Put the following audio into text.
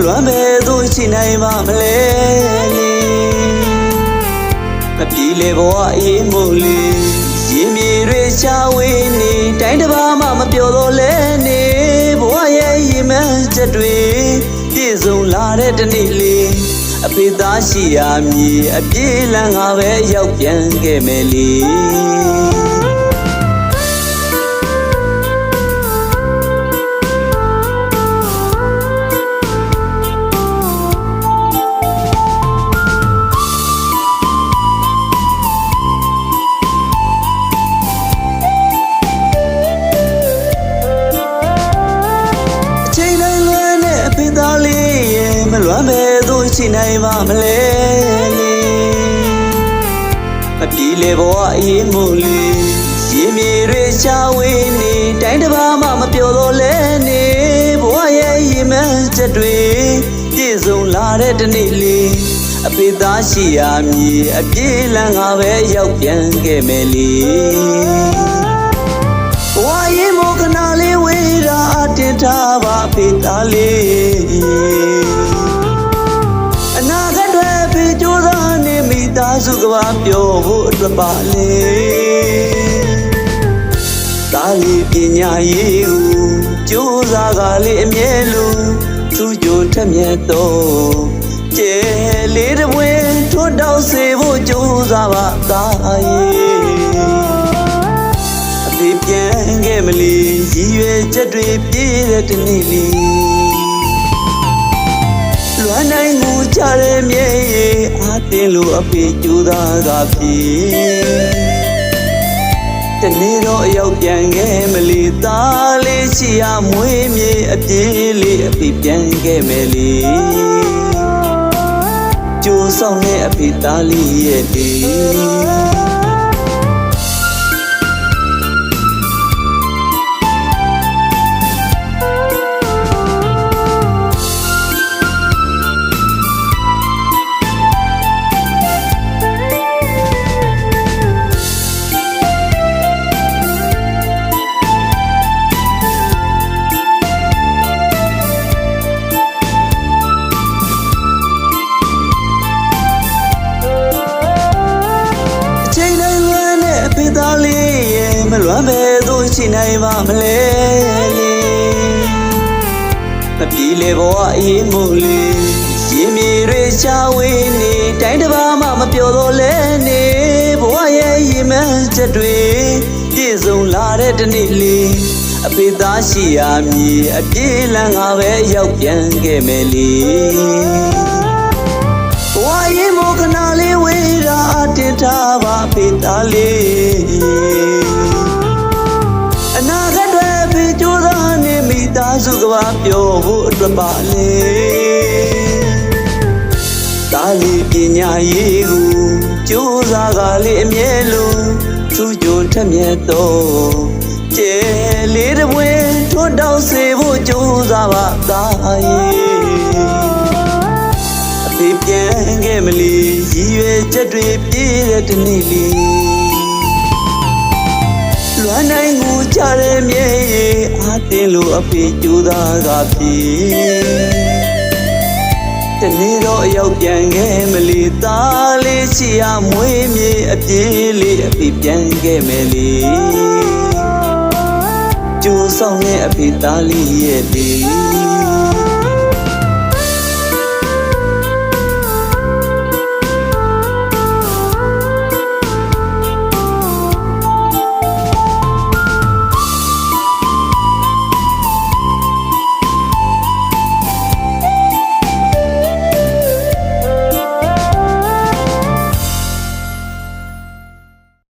လွမ်းပဲသူရှိနိုင်ပါမလဲမပြေလေဘဝအေးမို့လေရင်မြေတွေရှာဝေးနေတိုင်းတစ်ပါးမှမပြောတော့လဲနေဘဝရဲ့ရင်မှန်းချက်တွေပြည့်စုံလာတဲ့တနေ့လေးအဖေသားရှိရာမြေအပြေးလန်းငါပဲရောက်ပြန်ခဲ့မယ်လေလွမ်းပဲသူရှိနိုင်ပါမလဲမပြေလေဘဝအေးမို့လေရင်မြေတွေရှာဝေးနေတိုင်းတစ်ပါးမှမပြောတော့လဲနေဘဝရဲ့ရင်မှန်းချက်တွေပြည့်စုံလာတဲ့တနေ့လေးအဖေသားရှိရာမြေအပြေးလန်းငါပဲရောက်ပြန်ခဲ့မယ်လေဘဝရင်မို့ခဏလေးဝေးတာတင်ထားပါအဖေသားလေးသားစုကဘာပြောဖို့အတွက်ပါလေသားလေးပညာရေးကိုကြိုးစားကလေးအမြဲလို့သူကြိုထက်မြတ်တော့ကျဲလေးတစ်ပွင့်ထွတ်တောက်စေဖို့ကြိုးစားပါသားရဲ့အဖေပြန်ခဲ့မလီရည်ရွယ်ချက်တွေပြည့်တဲ့တနေ့လေးလွမ်းနိုင်မှုချတဲ့မြေအားတင်လို့အဖေကျူသားကပြေတနေ့တော့အရောက်ပြန်ခဲ့မလီသားလေးရှိရမွေးမြေအပြေးလေးအဖေပြန်ခဲ့မယ်လေကျိုးဆောင်တဲ့အဖေသားလေးရဲ့လေသားလေးရဲ့မလွမ်းပဲသူရှိနိုင်ပါမလဲမပြေလေဘဝအေးမို့လေရင်မြေတွေရှာဝေးနေတိုင်းတစ်ပါးမှမပြောတော့လဲနေဘဝရဲ့ရင်မှန်းချက်တွေပြည့်စုံလာတဲ့တနေ့လေးအဖေသားရှိရာမြေအပြေးလန်းငါပဲရောက်ပြန်ခဲ့မယ်လေဘဝရင်မို့ခဏလေးဝေးတာတင်ထားပါအဖေသားလေးအနာဂတ်တွေဖေးကြိုးစားနေမိသားစုကဘာပြောဖို့အတွက်ပါလေသားလေးပညာရေးကိုကြိုးစားကလေးအမြဲလို့သူကြိုထက်မြတ်တော့ကျဲလေးတစ်ပွင့်ထွတ်တောက်စေဖို့ကြိုးစားပါသားရဲ့အဖေပြန်ခဲ့မလီရည်ရွယ်ချက်တွေပြည့်တဲ့တနေ့လေးလွမ်းနိုင်မှုချတဲ့မြေအားတင်လို့အဖေကျူသားကပြေတနေ့တော့အရောက်ပြန်ခဲ့မလီသားလေးရှိရမွေးမြေအပြေးလေးအဖေပြန်ခဲ့မယ်လေကျိုးဆောင်တဲ့အဖေသားလေးရဲ့လေ